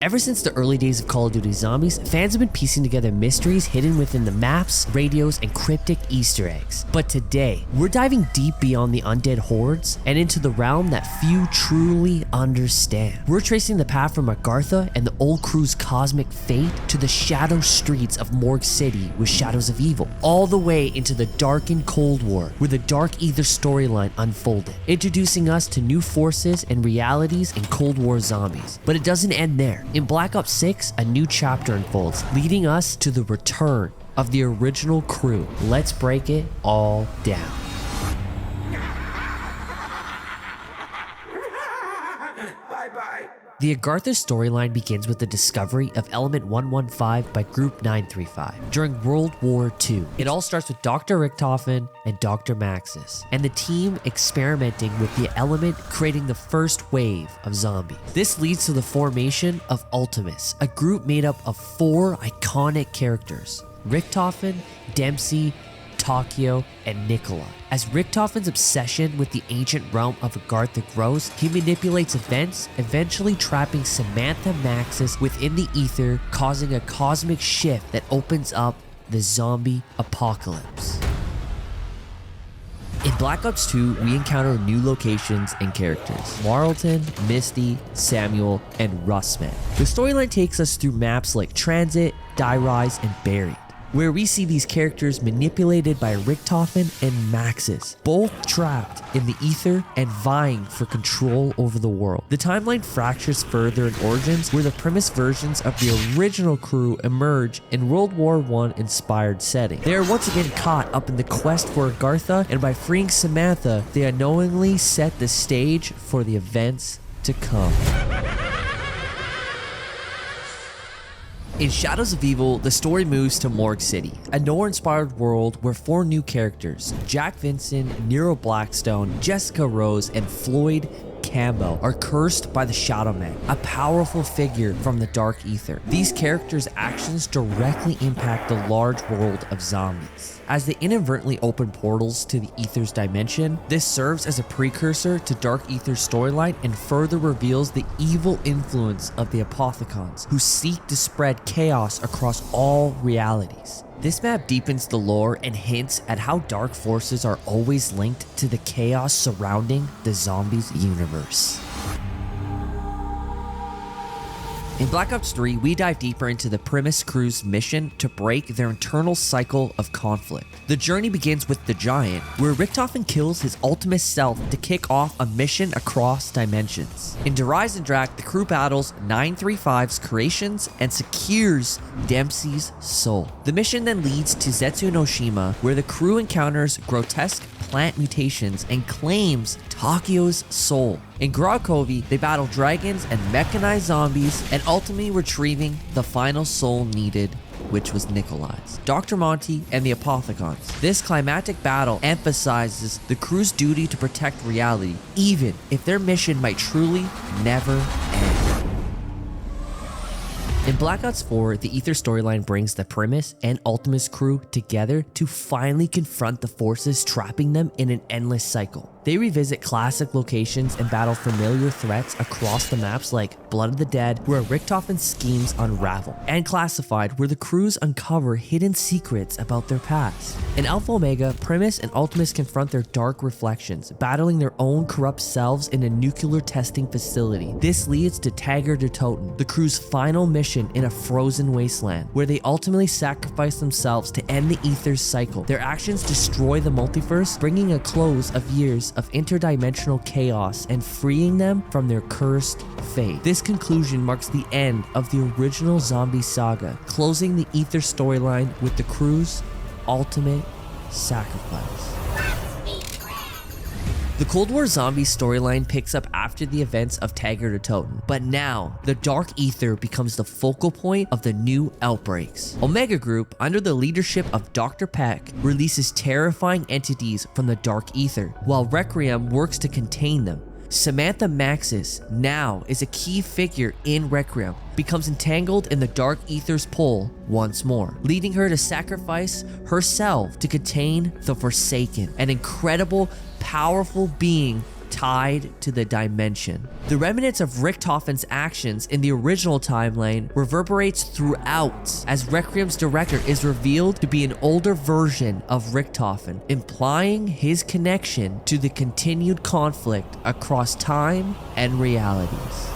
Ever since the early days of Call of Duty Zombies, fans have been piecing together mysteries hidden within the maps, radios, and cryptic Easter eggs. But today, we're diving deep beyond the undead hordes and into the realm that few truly understand. We're tracing the path from Agartha and the old crew's cosmic fate to the shadow streets of Morgue City with shadows of evil, all the way into the darkened Cold War where the Dark Aether storyline unfolded, introducing us to new forces and realities in Cold War zombies. But it doesn't end there. In Black Ops 6, a new chapter unfolds, leading us to the return of the original crew. Let's break it all down. The Agartha storyline begins with the discovery of Element 115 by Group 935 during World War II. It all starts with Dr. Richtofen and Dr. Maxis, and the team experimenting with the element, creating the first wave of zombies. This leads to the formation of Ultimis, a group made up of 4 iconic characters: Richtofen, Dempsey, Takeo, and Nikolai. As Richtofen's obsession with the ancient realm of Agartha grows, he manipulates events, eventually trapping Samantha Maxis within the ether, causing a cosmic shift that opens up the zombie apocalypse. In Black Ops 2, we encounter new locations and characters: Marlton, Misty, Samuel, and Rustman. The storyline takes us through maps like Transit, Die Rise, and Buried, where we see these characters manipulated by Richtofen and Maxis, both trapped in the ether and vying for control over the world. The timeline fractures further in Origins, where the premise versions of the original crew emerge in World War I inspired setting. They are once again caught up in the quest for Agartha, and by freeing Samantha, they unknowingly set the stage for the events to come. In Shadows of Evil, the story moves to Morgue City, a noir-inspired world where 4 new characters, Jack Vincent, Nero Blackstone, Jessica Rose, and Floyd Campbell, are cursed by the Shadow Man, a powerful figure from the Dark Aether. These characters' actions directly impact the large world of zombies. As they inadvertently open portals to the Aether's dimension, this serves as a precursor to Dark Aether's storyline and further reveals the evil influence of the Apothecons, who seek to spread chaos across all realities. This map deepens the lore and hints at how dark forces are always linked to the chaos surrounding the zombies universe. In Black Ops 3, we dive deeper into the Primus crew's mission to break their internal cycle of conflict. The journey begins with the Giant, where Richtofen kills his Ultimis self to kick off a mission across dimensions. In Rise and Drac, the crew battles 935's creations and secures Dempsey's soul. The mission then leads to Zetsu no Shima, where the crew encounters grotesque plant mutations and claims Takeo's soul. In Grokovi, they battle dragons and mechanized zombies, and ultimately retrieving the final soul needed, which was Nikolai's, Dr. Monty, and the Apothecons. This climactic battle emphasizes the crew's duty to protect reality, even if their mission might truly never end. In Black Ops 4, the Aether storyline brings the Primus and Ultimis crew together to finally confront the forces trapping them in an endless cycle. They revisit classic locations and battle familiar threats across the maps like Blood of the Dead, where Richtofen's schemes unravel, and Classified, where the crews uncover hidden secrets about their past. In Alpha Omega, Primus and Ultimis confront their dark reflections, battling their own corrupt selves in a nuclear testing facility. This leads to Tagger de Toten, the crew's final mission in a frozen wasteland, where they ultimately sacrifice themselves to end the Aether's cycle. Their actions destroy the multiverse, bringing a close of years of interdimensional chaos and freeing them from their cursed fate. This conclusion marks the end of the original zombie saga, closing the Aether storyline with the crew's ultimate sacrifice. The Cold War zombie storyline picks up after the events of Tagger de Toten, but now the Dark Aether becomes the focal point of the new outbreaks. Omega Group, under the leadership of Dr. Peck, releases terrifying entities from the Dark Aether, while Requiem works to contain them. Samantha Maxis now is a key figure in Requiem, becomes entangled in the Dark Aether's pull once more, leading her to sacrifice herself to contain the Forsaken, an incredible, powerful being tied to the dimension. The remnants of Richtofen's actions in the original timeline reverberates throughout, as Requiem's director is revealed to be an older version of Richtofen, implying his connection to the continued conflict across time and realities.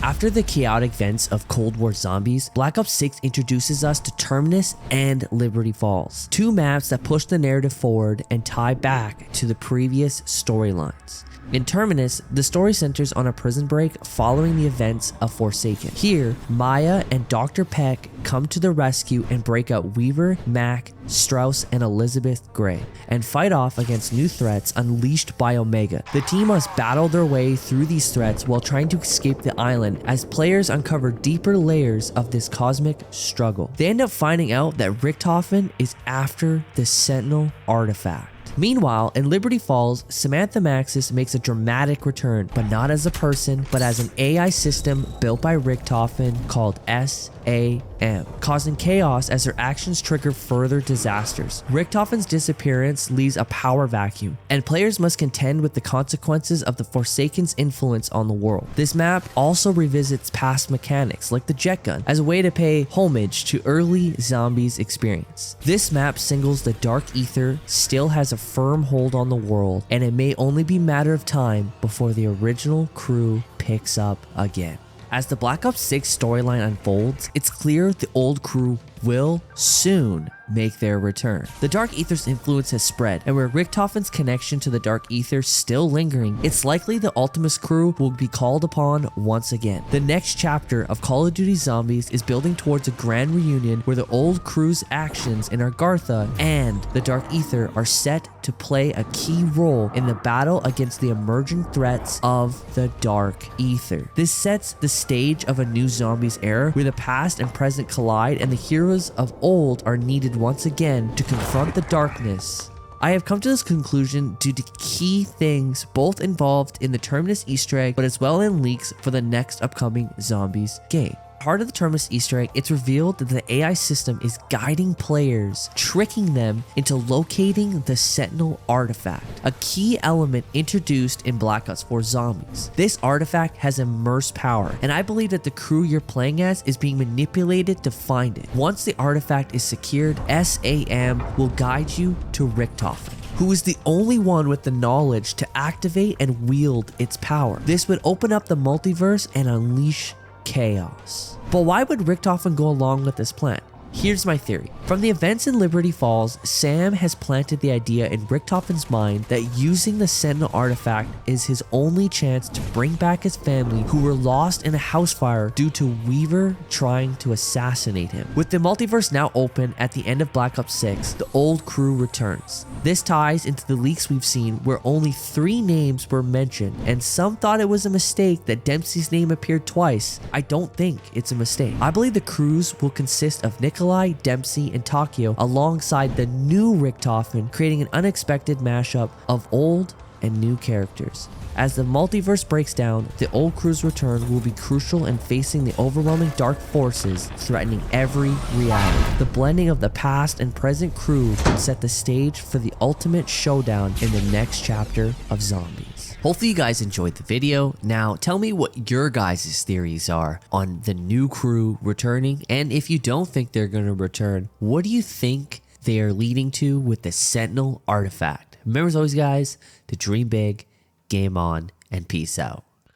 After the chaotic events of Cold War Zombies, Black Ops 6 introduces us to Terminus and Liberty Falls, two maps that push the narrative forward and tie back to the previous storylines. In Terminus, the story centers on a prison break following the events of Forsaken. Here, Maya and Dr. Peck come to the rescue and break out Weaver, Mac, Strauss, and Elizabeth Gray, and fight off against new threats unleashed by Omega. The team must battle their way through these threats while trying to escape the island as players uncover deeper layers of this cosmic struggle. They end up finding out that Richtofen is after the Sentinel Artifact. Meanwhile, in Liberty Falls, Samantha Maxis makes a dramatic return, but not as a person, but as an AI system built by Richtofen called SAM, causing chaos as her actions trigger further disasters. Richtofen's disappearance leaves a power vacuum, and players must contend with the consequences of the Forsaken's influence on the world. This map also revisits past mechanics like the jet gun as a way to pay homage to early Zombies experience. This map singles the Dark Aether still has a firm hold on the world, and it may only be a matter of time before the original crew picks up again. As the Black Ops 6 storyline unfolds, it's clear the old crew will soon make their return. The Dark Aether's influence has spread, and where Richtofen's connection to the Dark Aether still lingering, it's likely the Ultimis crew will be called upon once again. The next chapter of Call of Duty Zombies is building towards a grand reunion where the old crew's actions in Agartha and the Dark Aether are set to play a key role in the battle against the emerging threats of the Dark Aether. This sets the stage of a new Zombies era where the past and present collide and the heroes of old are needed once again to confront the darkness. I have come to this conclusion due to key things both involved in the Terminus Easter egg, but as well in leaks for the next upcoming Zombies game. Part of the Terminus Easter egg, it's revealed that the AI system is guiding players, tricking them into locating the Sentinel Artifact, a key element introduced in Black Ops 4 Zombies. This artifact has immense power, and I believe that the crew you're playing as is being manipulated to find it. Once the artifact is secured, SAM will guide you to Richtofen, who is the only one with the knowledge to activate and wield its power. This would open up the multiverse and unleash chaos. But why would Richtofen go along with this plan? Here's my theory. From the events in Liberty Falls, Sam has planted the idea in Richtofen's mind that using the Sentinel Artifact is his only chance to bring back his family who were lost in a house fire due to Weaver trying to assassinate him. With the multiverse now open at the end of Black Ops 6, the old crew returns. This ties into the leaks we've seen where only 3 names were mentioned, and some thought it was a mistake that Dempsey's name appeared twice. I don't think it's a mistake. I believe the crews will consist of Nikolai, Dempsey, and Takeo alongside the new Richtofen, creating an unexpected mashup of old and new characters. As the multiverse breaks down, the old crew's return will be crucial in facing the overwhelming dark forces threatening every reality. The blending of the past and present crew can set the stage for the ultimate showdown in the next chapter of Zombies. Hopefully you guys enjoyed the video. Now tell me what your guys' theories are on the new crew returning, and if you don't think they're going to return, what do you think they are leading to with the Sentinel Artifact? Remember as always guys, to dream big, game on, and peace out.